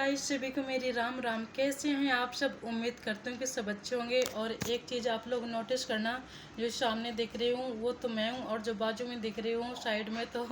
Guys, सभी को मेरी राम राम। कैसे हैं आप सब? उम्मीद करते हूँ कि सब अच्छे होंगे। और एक चीज़ आप लोग नोटिस करना, जो सामने दिख रही हूँ वो तो मैं हूँ, और जो बाजू में दिख रही हूँ साइड में तो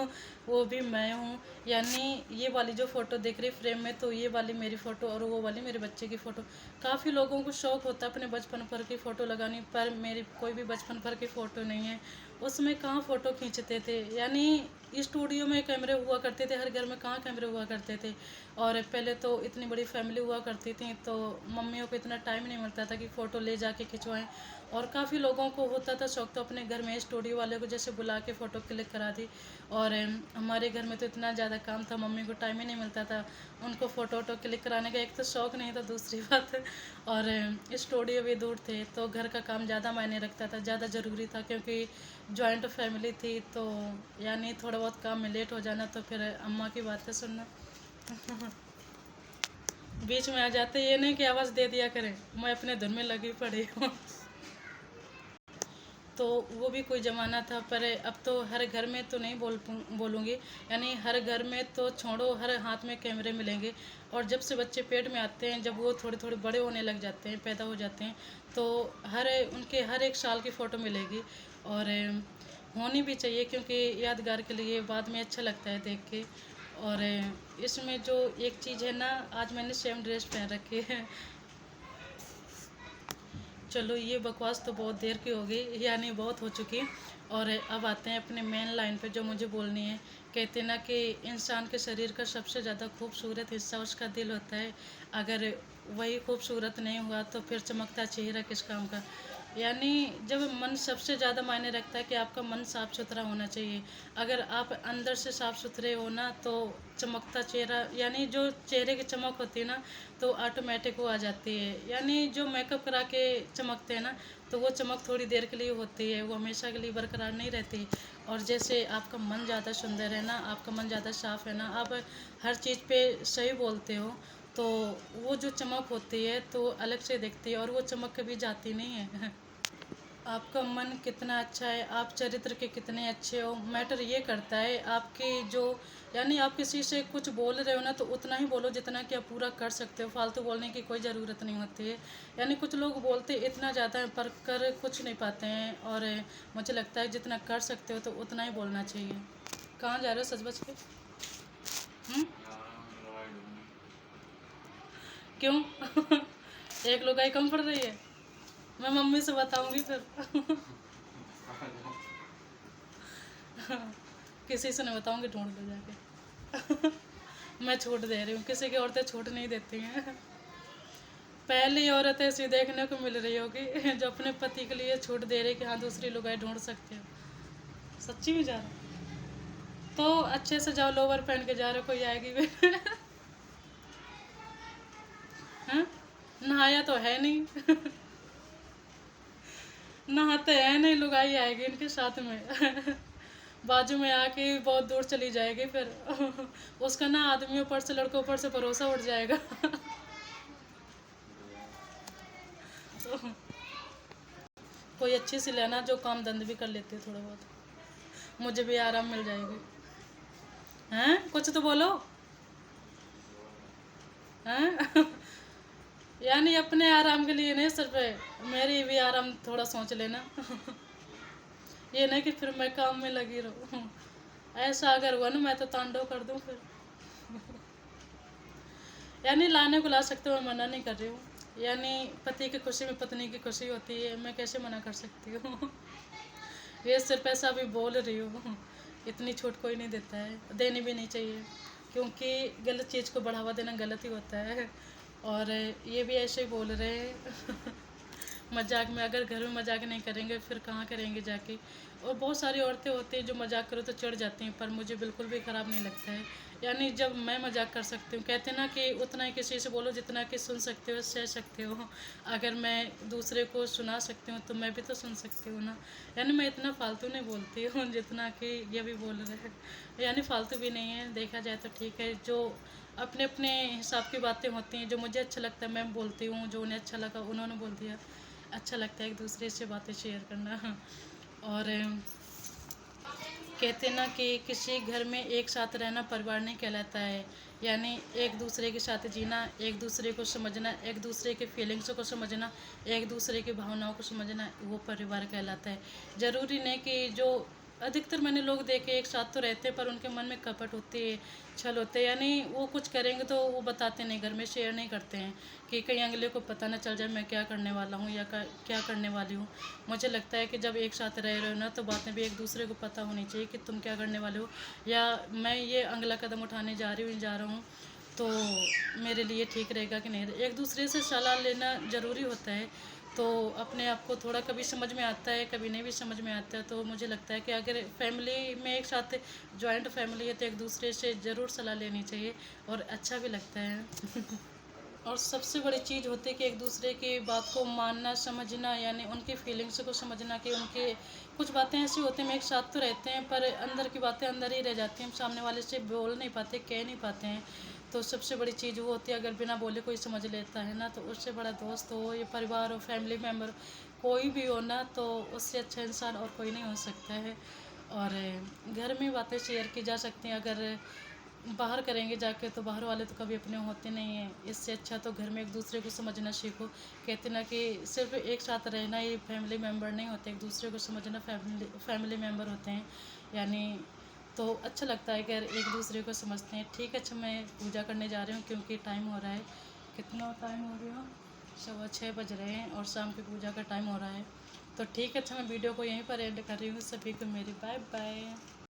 वो भी मैं हूँ। यानी ये वाली जो फ़ोटो दिख रही फ्रेम में, तो ये वाली मेरी फ़ोटो और वो वाली मेरे बच्चे की फ़ोटो। काफ़ी लोगों को शौक़ होता है अपने बचपन भर की फ़ोटो लगानी, पर मेरी कोई भी बचपन भर की फ़ोटो नहीं है। उसमें कहाँ फ़ोटो खींचते थे, यानी स्टूडियो में कैमरे हुआ करते थे, हर घर में कहाँ कैमरे हुआ करते थे। और पहले तो इतनी बड़ी फैमिली हुआ करती थी, तो मम्मियों को इतना टाइम नहीं मिलता था कि फ़ोटो ले जाके खिंचवाएं। और काफ़ी लोगों को होता था शौक, तो अपने घर में स्टूडियो वाले को जैसे बुला के फ़ोटो क्लिक करा दी। और हमारे घर में तो इतना ज़्यादा काम था, मम्मी को टाइम ही नहीं मिलता था उनको फ़ोटो वोटो क्लिक कराने का। एक तो शौक़ नहीं था, दूसरी बात और स्टूडियो भी दूर थे, तो घर का काम ज़्यादा मायने रखता था, ज़्यादा ज़रूरी था, क्योंकि जॉइंट फैमिली थी। तो यानी थोड़ा बहुत काम में लेट हो जाना तो फिर अम्मा की बातें सुनना बीच में आ जाते। ये नहीं कि आवाज़ दे दिया करें, मैं अपने धुन में लगी पड़ी हूँ तो वो भी कोई ज़माना था। पर अब तो हर घर में तो नहीं बोलूँगी, यानी हर घर में तो छोड़ो, हर हाथ में कैमरे मिलेंगे। और जब से बच्चे पेट में आते हैं, जब वो थोड़े थोड़े बड़े होने लग जाते हैं, पैदा हो जाते हैं, तो उनके हर एक साल की फ़ोटो मिलेगी। और होनी भी चाहिए, क्योंकि यादगार के लिए बाद में अच्छा लगता है देख के। और इसमें जो एक चीज़ है ना, आज मैंने सेम ड्रेस पहन रखी है। चलो, ये बकवास तो बहुत देर की हो गई, यानी बहुत हो चुकी। और अब आते हैं अपने मेन लाइन पे जो मुझे बोलनी है। कहते ना कि इंसान के शरीर का सबसे ज़्यादा खूबसूरत हिस्सा उसका दिल होता है। अगर वही खूबसूरत नहीं हुआ तो फिर चमकता चेहरा किस काम का। यानी जब मन सबसे ज़्यादा मायने रखता है कि आपका मन साफ़ सुथरा होना चाहिए। अगर आप अंदर से साफ़ सुथरे हो ना, तो चमकता चेहरा, यानी जो चेहरे की चमक होती है ना, तो ऑटोमेटिक वो आ जाती है। यानी जो मेकअप करा के चमकते हैं ना, तो वो चमक थोड़ी देर के लिए होती है, वो हमेशा के लिए बरकरार नहीं रहती। और जैसे आपका मन ज़्यादा सुंदर है ना, आपका मन ज़्यादा साफ़ है ना, आप हर चीज़ पे सही बोलते हो, तो वो जो चमक होती है तो अलग से दिखती है, और वो चमक कभी जाती नहीं है आपका मन कितना अच्छा है, आप चरित्र के कितने अच्छे हो, मैटर ये करता है आपकी जो, यानी आप किसी से कुछ बोल रहे हो ना, तो उतना ही बोलो जितना कि आप पूरा कर सकते हो। फालतू बोलने की कोई ज़रूरत नहीं होती है। यानी कुछ लोग बोलते इतना ज़्यादा है पर कर कुछ नहीं पाते हैं। और मुझे लगता है जितना कर सकते हो तो उतना ही बोलना चाहिए। कहाँ जा रहे हो सच बच के? क्यों? एक लुगाई कम पड़ रही है? मैं मम्मी से बताऊंगी फिर किसी से नहीं बताऊंगी, ढूंढ लो जाके मैं छूट दे रही हूँ, किसी की औरतें छूट नहीं देती हैं पहली औरत ऐसी देखने को मिल रही होगी जो अपने पति के लिए छूट दे रही कि हाँ दूसरी लुगाई ढूंढ सकते हो। सच्ची में जा रहा तो अच्छे से जाओ, लोवर पहन के जा रहे हो, कोई आएगी भी हाँ? नहाया तो है नहीं नहाते हैं नहीं, लुगाई आएगी इनके साथ में बाजू में आके बहुत दूर चली जाएगी फिर उसका ना आदमियों पर से, लड़कों पर से भरोसा उठ जाएगा तो कोई अच्छी सी लेना जो काम धंध भी कर लेती है थोड़ा बहुत, मुझे भी आराम मिल जाएगी। हैं, कुछ तो बोलो। हैं यानी अपने आराम के लिए नहीं, सिर्फ मेरी भी आराम थोड़ा सोच लेना ये नहीं कि फिर मैं काम में लगी रहूं ऐसा अगर हुआ ना, मैं तो तांडव कर दूं फिर यानी लाने को ला सकते हो, मैं मना नहीं कर रही हूँ। यानी पति की खुशी में पत्नी की खुशी होती है, मैं कैसे मना कर सकती हूँ ये सिर्फ ऐसा भी बोल रही हूँ, इतनी छूट कोई नहीं देता है, देनी भी नहीं चाहिए, क्योंकि गलत चीज़ को बढ़ावा देना गलत ही होता है। और ये भी ऐसे ही बोल रहे हैं मजाक में। अगर घर में मजाक नहीं करेंगे फिर कहाँ करेंगे जाके। और बहुत सारी औरतें होती हैं जो मजाक करो तो चिढ़ जाती हैं, पर मुझे बिल्कुल भी ख़राब नहीं लगता है। यानी जब मैं मजाक कर सकती हूँ, कहते हैं ना कि उतना ही किसी से बोलो जितना कि सुन सकते हो, सह सकते हो। अगर मैं दूसरे को सुना सकती हूँ तो मैं भी तो सुन सकती हूँ ना। यानी मैं इतना फालतू नहीं बोलती हूँ जितना कि ये भी बोल रहे हैं। यानी फालतू भी नहीं है, देखा जाए तो ठीक है। जो अपने अपने हिसाब की बातें होती हैं, जो मुझे अच्छा लगता है मैं बोलती हूँ, जो उन्हें अच्छा लगा उन्होंने बोल दिया। अच्छा लगता है एक दूसरे से बातें शेयर करना। और कहते ना कि किसी घर में एक साथ रहना परिवार नहीं कहलाता है। यानी एक दूसरे के साथ जीना, एक दूसरे को समझना, एक दूसरे के फीलिंग्स को समझना, एक दूसरे की भावनाओं को समझना, वो परिवार कहलाता है। ज़रूरी नहीं कि जो अधिकतर मैंने लोग देखे एक साथ तो रहते हैं पर उनके मन में कपट होती है, छल होते हैं। यानी वो कुछ करेंगे तो वो बताते नहीं, घर में शेयर नहीं करते हैं कि कहीं अगले को पता ना चल जाए मैं क्या करने वाला हूँ या क्या करने वाली हूँ। मुझे लगता है कि जब एक साथ रह रहे हो ना तो बातें भी एक दूसरे को पता होनी चाहिए कि तुम क्या करने वाले हो, या मैं ये अगला कदम उठाने जा रही हूँ जा रहा हूँ तो मेरे लिए ठीक रहेगा कि नहीं। एक दूसरे से सलाह लेना ज़रूरी होता है। तो अपने आप को थोड़ा कभी समझ में आता है, कभी नहीं भी समझ में आता है। तो मुझे लगता है कि अगर फैमिली में एक साथ जॉइंट फैमिली है तो एक दूसरे से ज़रूर सलाह लेनी चाहिए और अच्छा भी लगता है। और सबसे बड़ी चीज़ होती है कि एक दूसरे की बात को मानना समझना, यानी उनकी फीलिंग्स को समझना कि उनके कुछ बातें ऐसी होती हैं हम एक साथ तो रहते हैं पर अंदर की बातें अंदर ही रह जाती हैं, हम सामने वाले से बोल नहीं पाते, कह नहीं पाते हैं। तो सबसे बड़ी चीज़ वो होती है अगर बिना बोले कोई समझ लेता है ना तो उससे बड़ा दोस्त हो या परिवार हो, फैमिली मेम्बर कोई भी हो ना, तो उससे अच्छा इंसान और कोई नहीं हो सकता है। और घर में बातें शेयर की जा सकती हैं, अगर बाहर करेंगे जाके तो बाहर वाले तो कभी अपने होते नहीं हैं। इससे अच्छा तो घर में एक दूसरे को समझना सीखो। कहते ना कि सिर्फ एक साथ रहना ही फैमिली मेम्बर नहीं होते, एक दूसरे को समझना फैमिली मेम्बर होते हैं। यानी तो अच्छा लगता है अगर एक दूसरे को समझते हैं। ठीक है, अच्छा मैं पूजा करने जा रही हूँ क्योंकि टाइम हो रहा है। कितना टाइम हो गया, 6:15 बज रहे हैं और शाम की पूजा का टाइम हो रहा है। तो ठीक है, अच्छा मैं वीडियो को यहीं पर एंड कर रही हूँ। सभी को मेरी बाय बाय।